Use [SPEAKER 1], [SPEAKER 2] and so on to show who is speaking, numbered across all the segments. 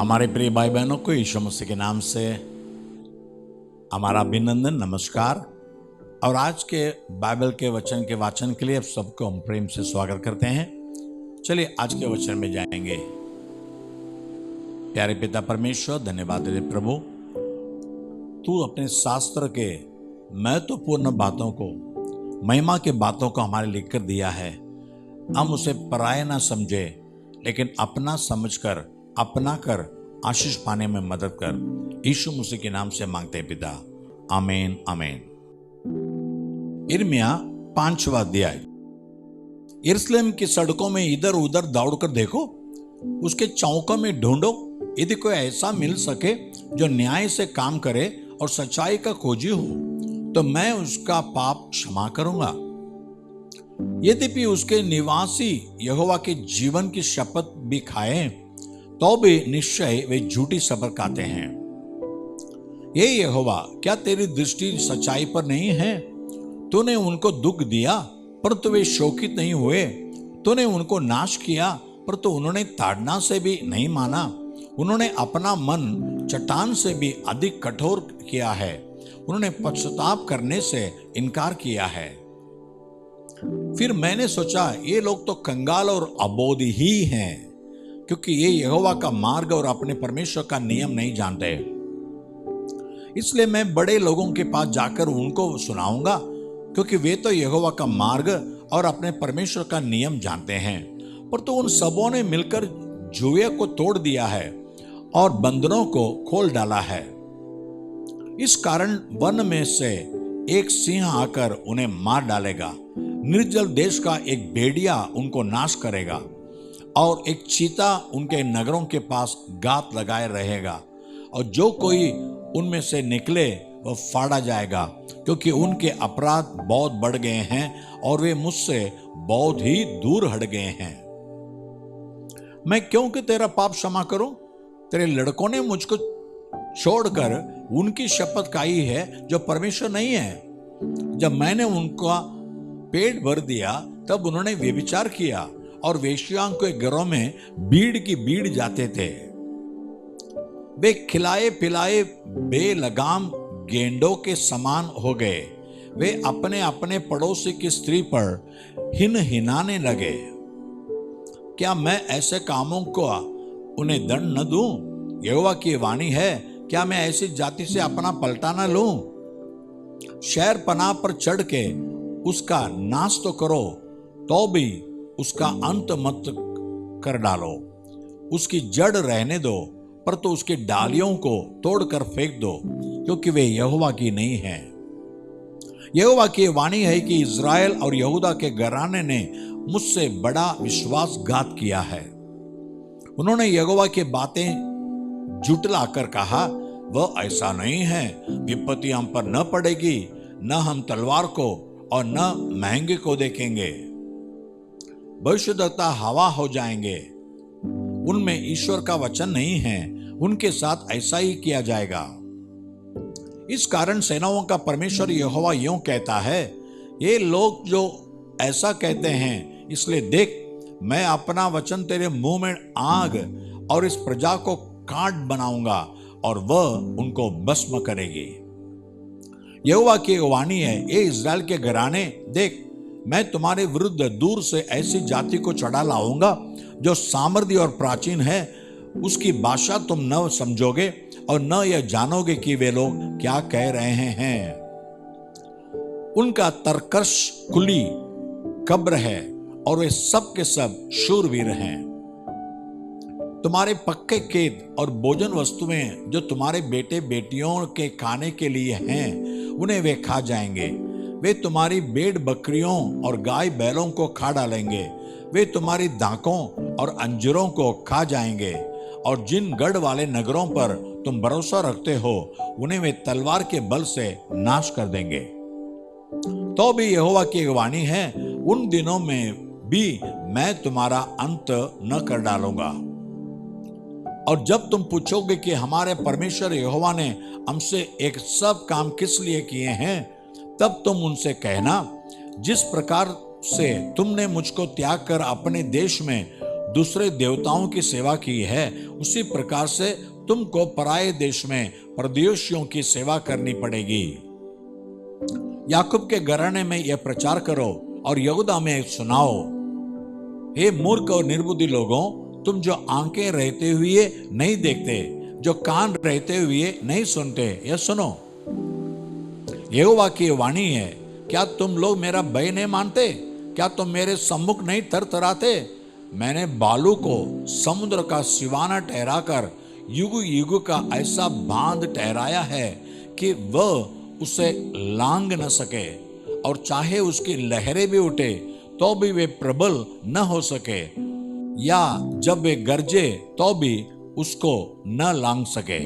[SPEAKER 1] हमारे प्रिय भाई बहनों को यीशु मसीह के नाम से हमारा अभिनंदन, नमस्कार। और आज के बाइबल के वचन के वाचन के लिए आप सबको हम प्रेम से स्वागत करते हैं। चलिए आज के वचन में जाएंगे। प्यारे पिता परमेश्वर, धन्यवाद दे प्रभु, तू अपने शास्त्र के महत्वपूर्ण बातों को, महिमा के बातों को हमारे लिख कर दिया है। हम उसे पराया ना समझे, लेकिन अपना समझकर, अपना कर आशीष पाने में मदद कर। यीशु मसीह के नाम से मांगते हैं पिता, आमीन आमीन। यिर्मयाह 5वां अध्याय। यरूशलेम की सड़कों में इधर उधर दौड़कर देखो, उसके चौकों में ढूंढो, यदि कोई ऐसा मिल सके जो न्याय से काम करे और सच्चाई का खोजी हो, तो मैं उसका पाप क्षमा करूंगा। यद्यपि उसके निवासी यहोवा के जीवन की शपथ भी खाएं, तो भी निश्चय वे झूठी शपथ खाते हैं। ये यहोवा, क्या तेरी दृष्टि सच्चाई पर नहीं है? तूने उनको दुख दिया परंतु वे शोकित नहीं हुए। तूने उनको नाश किया परंतु उन्होंने ताड़ना से भी नहीं माना। उन्होंने अपना मन चट्टान से भी अधिक कठोर किया है। उन्होंने पश्चाताप करने से इनकार किया है। फिर मैंने सोचा, ये लोग तो कंगाल और अबोध ही हैं, क्योंकि ये यहोवा का मार्ग और अपने परमेश्वर का नियम नहीं जानते। इसलिए मैं बड़े लोगों के पास जाकर उनको सुनाऊंगा, क्योंकि वे तो यहोवा का मार्ग और अपने परमेश्वर का नियम जानते हैं। पर तो उन सबों ने मिलकर जुए को तोड़ दिया है और बंधनों को खोल डाला है। इस कारण वन में से एक सिंह आकर उन्हें मार डालेगा, निर्जल देश का एक भेड़िया उनको नाश करेगा और एक चीता उनके नगरों के पास गात लगाए रहेगा, और जो कोई उनमें से निकले वह फाड़ा जाएगा, क्योंकि उनके अपराध बहुत बढ़ गए हैं और वे मुझसे बहुत ही दूर हट गए हैं। मैं क्योंकि तेरा पाप क्षमा करूं? तेरे लड़कों ने मुझको छोड़कर उनकी शपथ खाई है जो परमेश्वर नहीं है। जब मैंने उनका पेट भर दिया तब उन्होंने व्यभिचार किया और वेश्याओं के घरों में भीड़ की भीड़ जाते थे। वे खिलाए पिलाए बेलगाम गेंडों के समान हो गए। वे अपने अपने पड़ोसी की स्त्री पर हिनाने लगे। क्या मैं ऐसे कामों को उन्हें दंड न दूं? यहोवा की वाणी है, क्या मैं ऐसी जाति से अपना पलटा न लूं? शहर पनाह पर चढ़ के उसका नाश तो करो, तो भी उसका अंत मत कर डालो। उसकी जड़ रहने दो, पर तो उसकी डालियों को तोड़कर फेंक दो, क्योंकि वे यहोवा की नहीं है। यहोवा की वाणी है कि इज़राइल और यहूदा के घराने ने मुझसे बड़ा विश्वासघात किया है। उन्होंने यहोवा की बातें जुटलाकर कहा, वह ऐसा नहीं है, विपत्ति हम पर न पड़ेगी, न हम तलवार को और न महंगे को देखेंगे। भविष्यद्वक्ता हवा हो जाएंगे, उनमें ईश्वर का वचन नहीं है, उनके साथ ऐसा ही किया जाएगा। इस कारण सेनाओं का परमेश्वर यहोवा यूं कहता है, ये लोग जो ऐसा कहते हैं, इसलिए देख, मैं अपना वचन तेरे मुंह में आग और इस प्रजा को काट बनाऊंगा और वह उनको भस्म करेगी। यहोवा की वाणी है, ये इज़राइल के घराने, देख, मैं तुम्हारे विरुद्ध दूर से ऐसी जाति को चढ़ा लाऊंगा जो सामर्थी और प्राचीन है। उसकी भाषा तुम न समझोगे और न यह जानोगे कि वे लोग क्या कह रहे हैं। उनका तरकश कुली कब्र है और वे सब के सब शूरवीर हैं। तुम्हारे पक्के खेत और भोजन वस्तुएं जो तुम्हारे बेटे बेटियों के खाने के लिए हैं, उन्हें वे खा जाएंगे। वे तुम्हारी भेड़ बकरियों और गाय बैलों को खा डालेंगे। वे तुम्हारी दाखों और अंजीरों को खा जाएंगे, और जिन गढ़ वाले नगरों पर तुम भरोसा रखते हो, उन्हें वे तलवार के बल से नाश कर देंगे। तो भी यहोवा की वाणी है, उन दिनों में भी मैं तुम्हारा अंत न कर डालूंगा। और जब तुम पूछोगे कि हमारे परमेश्वर यहोवा ने हमसे एक सब काम किस लिए किए हैं, तब तुम उनसे कहना, जिस प्रकार से तुमने मुझको त्याग कर अपने देश में दूसरे देवताओं की सेवा की है, उसी प्रकार से तुमको पराये देश में परदेशियों की सेवा करनी पड़ेगी। याकूब के घराने में यह प्रचार करो और यहूदा में सुनाओ, हे मूर्ख और निर्बुद्धि लोगों, तुम जो आंखें रहते हुए नहीं देखते, जो कान रहते हुए नहीं सुनते, यह सुनो, यहोवा की वाणी है। क्या तुम लोग मेरा भय नहीं मानते? क्या तुम मेरे सम्मुख नहीं थरथराते? मैंने बालू को समुद्र का सिवाना ठहराकर युग युग का ऐसा बांध ठहराया है कि वह उसे लांग न सके, और चाहे उसकी लहरें भी उठे तो भी वे प्रबल न हो सके, या जब वे गरजे तो भी उसको न लांग सके।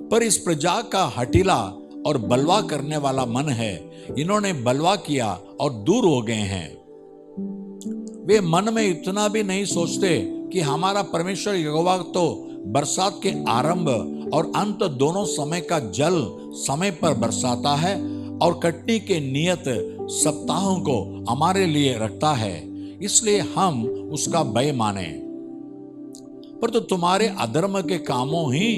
[SPEAKER 1] पर इस प्रजा का हठीला और बलवा करने वाला मन है, इन्होंने बलवा किया और दूर हो गए हैं। वे मन में इतना भी नहीं सोचते कि हमारा परमेश्वर यहोवा तो बरसात के आरंभ और अंत दोनों समय का जल समय पर बरसाता है और कटनी के नियत सप्ताहों को हमारे लिए रखता है, इसलिए हम उसका भय माने। पर तो तुम्हारे अधर्म के कामों ही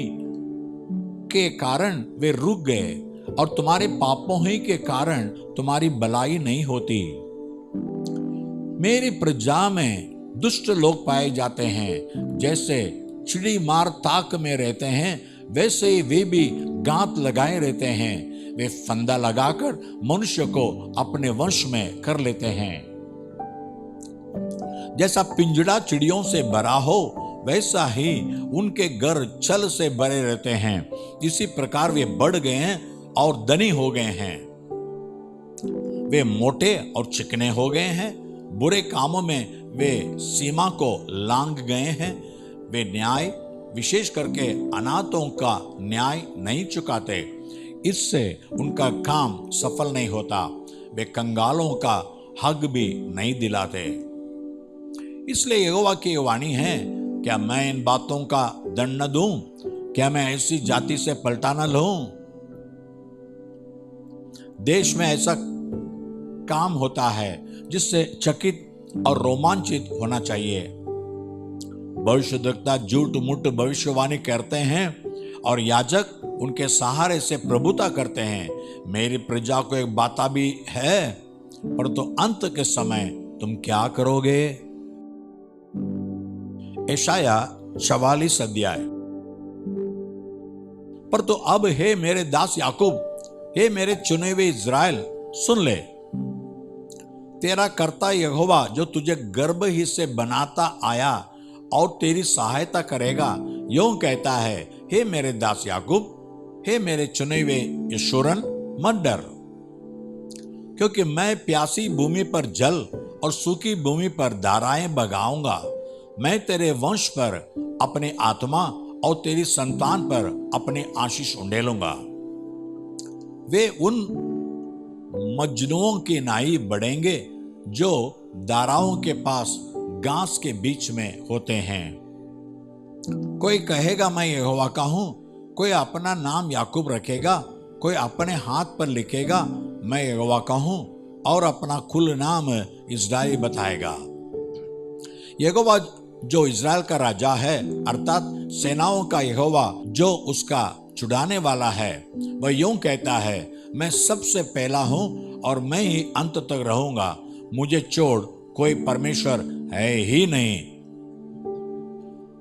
[SPEAKER 1] के कारण वे रुक गए, और तुम्हारे पापों ही के कारण तुम्हारी भलाई नहीं होती। मेरी प्रजा में दुष्ट लोग पाए जाते हैं, जैसे चिड़ी मार ताक में रहते हैं, वैसे ही वे भी गांत लगाए रहते हैं। वे फंदा लगाकर मनुष्य को अपने वंश में कर लेते हैं। जैसा पिंजड़ा चिड़ियों से भरा हो, वैसा ही उनके घर छल से भरे रहते हैं। इसी प्रकार वे बढ़ गए हैं और धनी हो गए हैं। वे मोटे और चिकने हो गए हैं, बुरे कामों में वे सीमा को लांग गए हैं। वे न्याय, विशेष करके अनाथों का न्याय नहीं चुकाते, इससे उनका काम सफल नहीं होता। वे कंगालों का हक भी नहीं दिलाते। इसलिए यहोवा की वाणी है, क्या मैं इन बातों का दंड न दूं? क्या मैं ऐसी जाति से पलटा न लूं? देश में ऐसा काम होता है जिससे चकित और रोमांचित होना चाहिए। भविष्यद्वक्ता झूठ मूठ भविष्यवाणी करते हैं और याजक उनके सहारे से प्रभुता करते हैं। मेरी प्रजा को एक बात भी है, पर तो अंत के समय तुम क्या करोगे? यशाया 44 अध्याय। पर तो अब हे मेरे दास याकूब, हे मेरे चुने हुए इज़राइल, सुन ले, तेरा कर्ता यहोवा जो तुझे गर्भ ही से बनाता आया और तेरी सहायता करेगा, यूं कहता है, हे मेरे दास याकूब, हे मेरे चुने हुए यशूरन, मत डर, क्योंकि मैं प्यासी भूमि पर जल और सूखी भूमि पर धाराएं बगाऊंगा। मैं तेरे वंश पर अपनी आत्मा और तेरी संतान पर अपनी आशीष उंडेलूंगा। वे उन मजनुओं की नाई बढ़ेंगे जो दाराओं के पास घास के बीच में होते हैं। कोई कहेगा मैं यहोवा का हूं, कोई अपना नाम याकूब रखेगा, कोई अपने हाथ पर लिखेगा मैं यहोवा का हूं, और अपना कुल नाम इस्राएल बताएगा। यहोवा जो इस्राएल का राजा है, अर्थात सेनाओं का यहोवा जो उसका छुड़ाने वाला है, वह यूं कहता है, मैं सबसे पहला हूं और मैं ही अंत तक रहूंगा। मुझे छोड़ कोई परमेश्वर है ही नहीं।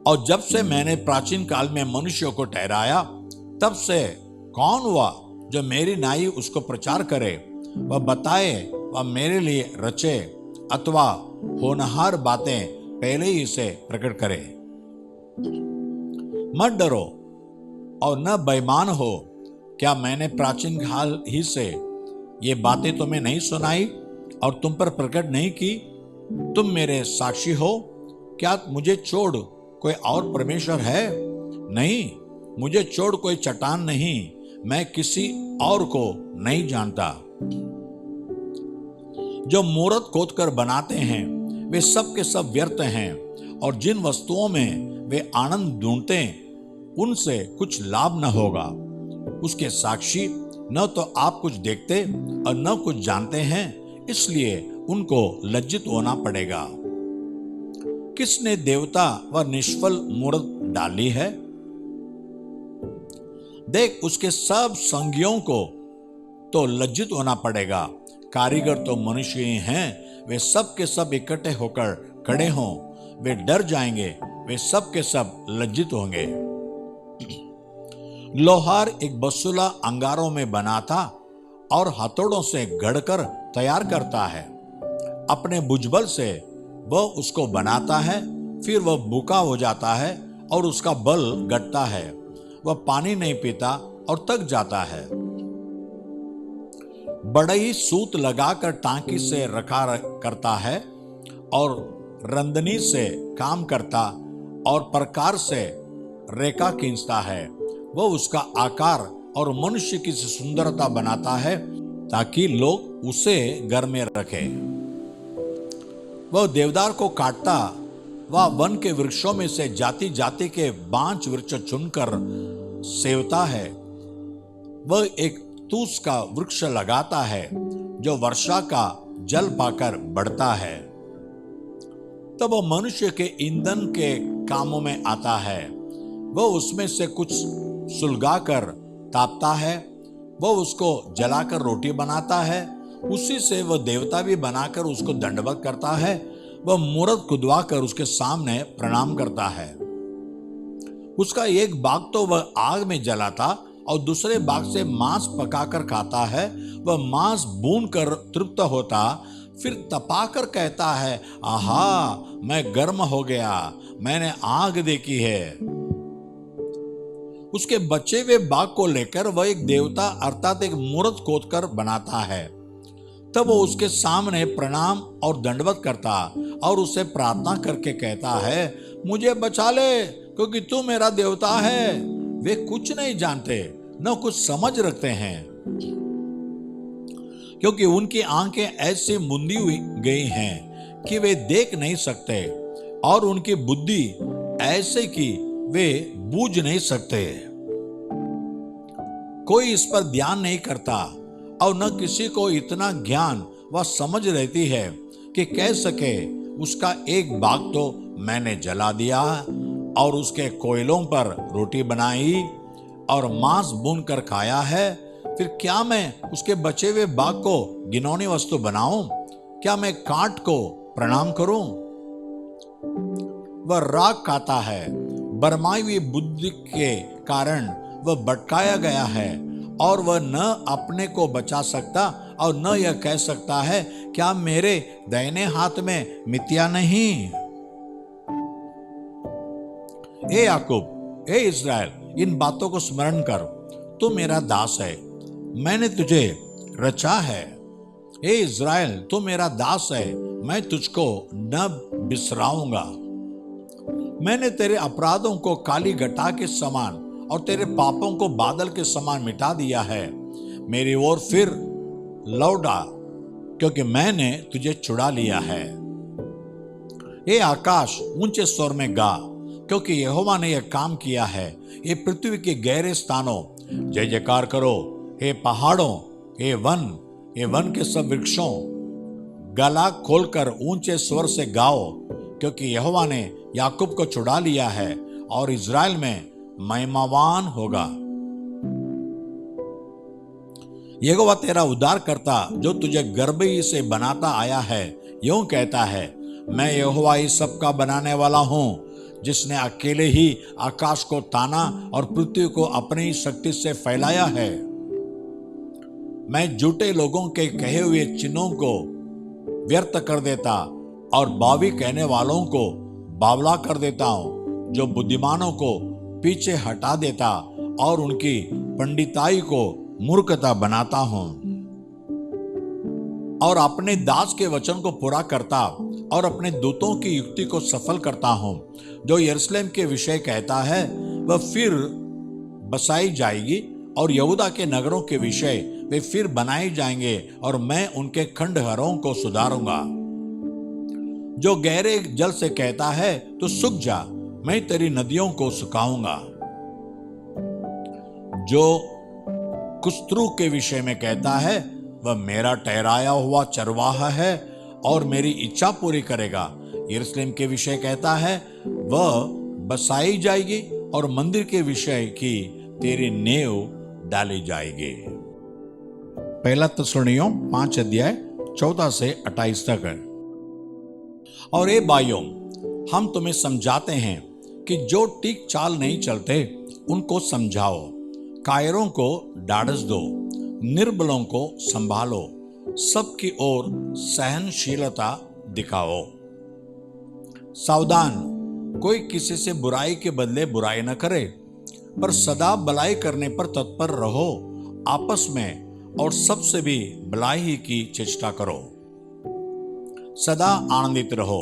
[SPEAKER 1] और जब से मैंने प्राचीन काल में मनुष्य को ठहराया, तब से कौन हुआ जो मेरी नाई उसको प्रचार करे? वह बताए, वह मेरे लिए रचे, अथवा होनहार बातें पहले ही से प्रकट करे। मत डरो और न बेईमान हो। क्या मैंने प्राचीन काल ही से ये बातें तुम्हें नहीं सुनाई और तुम पर प्रकट नहीं की? तुम मेरे साक्षी हो। क्या मुझे छोड़ कोई और परमेश्वर है? नहीं, मुझे छोड़ कोई चट्टान नहीं। मैं किसी और को नहीं जानता। जो मूरत खोद कर बनाते हैं वे सब के सब व्यर्थ हैं, और जिन वस्तुओं में वे आनंद ढूंढते उनसे कुछ लाभ न होगा। उसके साक्षी न तो आप कुछ देखते और न कुछ जानते हैं, इसलिए उनको लज्जित होना पड़ेगा। किसने देवता व निष्फल मूर्त डाली है? देख, उसके सब संगियों को तो लज्जित होना पड़ेगा। कारीगर तो मनुष्य ही हैं, वे सब के सब इकट्ठे होकर खड़े हों, वे डर जाएंगे, वे सब के सब लज्जित होंगे। लोहार एक बसूला अंगारों में बनाता और हथौड़ों से गढ़कर तैयार करता है। अपने भुजबल से वह उसको बनाता है, फिर वह भूखा हो जाता है और उसका बल घटता है। वह पानी नहीं पीता और थक जाता है। बढ़ई सूत लगाकर टांकी से रखा करता है और रंदनी से काम करता और प्रकार से रेखा खींचता है। वह उसका आकार और मनुष्य की सुंदरता बनाता है ताकि लोग उसे घर में रखें। वह देवदार को काटता, वह वन के वृक्षों में से जाति जाति के 5 वृक्ष चुनकर सेवता है। वह एक तूस का वृक्ष लगाता है जो वर्षा का जल पाकर बढ़ता है। तब वह मनुष्य के ईंधन के कामों में आता है। वह उसमें से कुछ सुलगाकर तापता है, वह उसको जलाकर रोटी बनाता है। उसी से वह देवता भी बनाकर उसको दंडवत करता है। वह मूरत खुदवाकर उसके सामने प्रणाम करता है। उसका एक भाग तो वह आग में जलाता और दूसरे भाग से मांस पकाकर खाता है। वह मांस भून कर तृप्त होता, फिर तपाकर कहता है, आहा, मैं गर्म हो गया, मैंने आग देखी है। उसके बचे हुए भाग को लेकर वह एक देवता अर्थात एक मूर्त खोदकर बनाता है। तब वो उसके सामने प्रणाम और दंडवत करता और उसे प्रार्थना करके कहता है, मुझे बचा ले क्योंकि तू मेरा देवता है। वे कुछ नहीं जानते, न कुछ समझ रखते हैं, क्योंकि उनकी आंखें ऐसी मुंदी हुई गई हैं कि वे देख नहीं सकते और उनकी बुद्धि ऐसे कि वे बूझ नहीं सकते। कोई इस पर ध्यान नहीं करता और न किसी को इतना ज्ञान व समझ रहती है कि कह सके, उसका एक भाग तो मैंने जला दिया और उसके कोयलों पर रोटी बनाई और मांस भून कर खाया है। फिर क्या मैं उसके बचे हुए भाग को घिनौनी वस्तु बनाऊं? क्या मैं काट को प्रणाम करूं? वह राग खाता है, बरमाई हुई बुद्धि के कारण वह भटकाया गया है और वह न अपने को बचा सकता और न यह कह सकता है, क्या मेरे दाहिने हाथ में मित्या नहीं? ए याकूब, ए इस्राएल, इन बातों को स्मरण कर, तू मेरा दास है, मैंने तुझे रचा है। ए इस्राएल, तू मेरा दास है, मैं तुझको न बिसराऊंगा। मैंने तेरे अपराधों को काली घटा के समान और तेरे पापों को बादल के समान मिटा दिया है। मेरी ओर फिर लौटा, क्योंकि मैंने तुझे छुड़ा लिया है। ये आकाश ऊंचे स्वर में गा, क्योंकि यहोवा ने यह काम किया है। ये पृथ्वी के गहरे स्थानों जय जयकार करो। हे पहाड़ों, हे वन के सब वृक्षों, गला खोलकर ऊंचे स्वर से गाओ, क्योंकि यहोवा ने याकूब को छुड़ा लिया है और इज़राइल में महिमावान होगा। यहोवा तेरा उद्धार करता जो तुझे गर्भ ही से बनाता आया है, यूं कहता है, मैं यहोवा ही सबका बनाने वाला हूं, जिसने अकेले ही आकाश को ताना और पृथ्वी को अपनी शक्ति से फैलाया है। मैं झूठे लोगों के कहे हुए चिन्हों को व्यर्थ कर देता और बावी कहने वालों को बावला कर देता हूं, जो बुद्धिमानों को पीछे हटा देता और उनकी पंडिताई को मूर्खता बनाता हूं, और अपने दास के वचन को पूरा करता और अपने दूतों की युक्ति को सफल करता हूं। जो यरूशलेम के विषय कहता है वह फिर बसाई जाएगी और यहूदा के नगरों के विषय वे फिर बनाए जाएंगे और मैं उनके खंडहरों को सुधारूंगा। जो गहरे जल से कहता है तो सूख जा, मैं तेरी नदियों को सुखाऊंगा। जो कुस्त्रु के विषय में कहता है वह मेरा ठहराया हुआ चरवाहा है और मेरी इच्छा पूरी करेगा। यरूशलेम के विषय कहता है वह बसाई जाएगी और मंदिर के विषय की तेरी नेव डाली जाएगी। पहला थिस्सलुनीकियों 5 अध्याय 14 से 28 तक। और ए भाइयों, हम तुम्हें समझाते हैं कि जो ठीक चाल नहीं चलते उनको समझाओ, कायरों को ढाढ़स दो, निर्बलों को संभालो, सबकी ओर सहनशीलता दिखाओ। सावधान, कोई किसी से बुराई के बदले बुराई न करे, पर सदा भलाई करने पर तत्पर रहो। आपस में और सबसे भी भलाई ही की चेष्टा करो। सदा आनंदित रहो,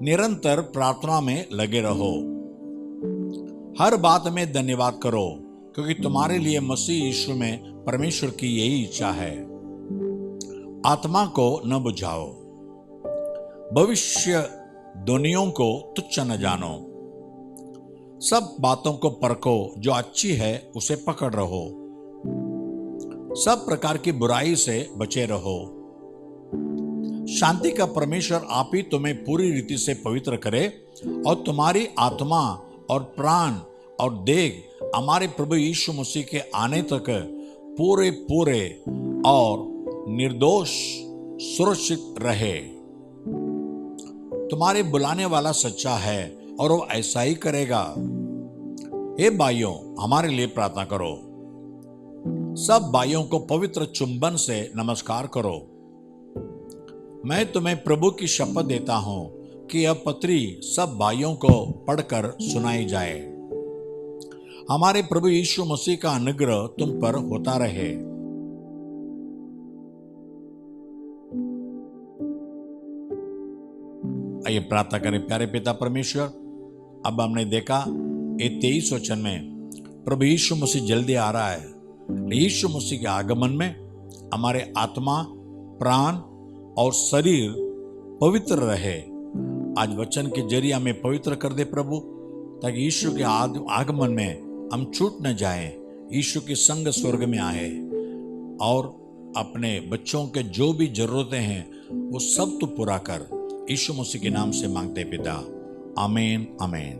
[SPEAKER 1] निरंतर प्रार्थना में लगे रहो, हर बात में धन्यवाद करो, क्योंकि तुम्हारे लिए मसीह यीशु में परमेश्वर की यही इच्छा है। आत्मा को न बुझाओ, भविष्य दुनियों को तुच्छ न जानो, सब बातों को परखो, जो अच्छी है उसे पकड़ रहो, सब प्रकार की बुराई से बचे रहो। शांति का परमेश्वर आप ही तुम्हें पूरी रीति से पवित्र करे और तुम्हारी आत्मा और प्राण और देह हमारे प्रभु यीशु मसीह के आने तक पूरे पूरे और निर्दोष सुरक्षित रहे। तुम्हारे बुलाने वाला सच्चा है और वो ऐसा ही करेगा। हे भाइयों, हमारे लिए प्रार्थना करो। सब भाइयों को पवित्र चुंबन से नमस्कार करो। मैं तुम्हें प्रभु की शपथ देता हूं कि यह पत्री सब भाइयों को पढ़कर सुनाई जाए। हमारे प्रभु यीशु मसीह का अनुग्रह तुम पर होता रहे। आइए प्रार्थना करें। प्यारे पिता परमेश्वर, अब हमने देखा ये 23 वचन में प्रभु यीशु मसीह जल्दी आ रहा है। यीशु मसीह के आगमन में हमारे आत्मा, प्राण और शरीर पवित्र रहे। आज वचन के जरिए हमें पवित्र कर दे प्रभु, ताकि यीशु के आगमन में हम छूट न जाएं, यीशु के संग स्वर्ग में आए और अपने बच्चों के जो भी जरूरतें हैं वो सब तो पूरा कर। यीशु मसीह के नाम से मांगते पिता, आमीन आमीन।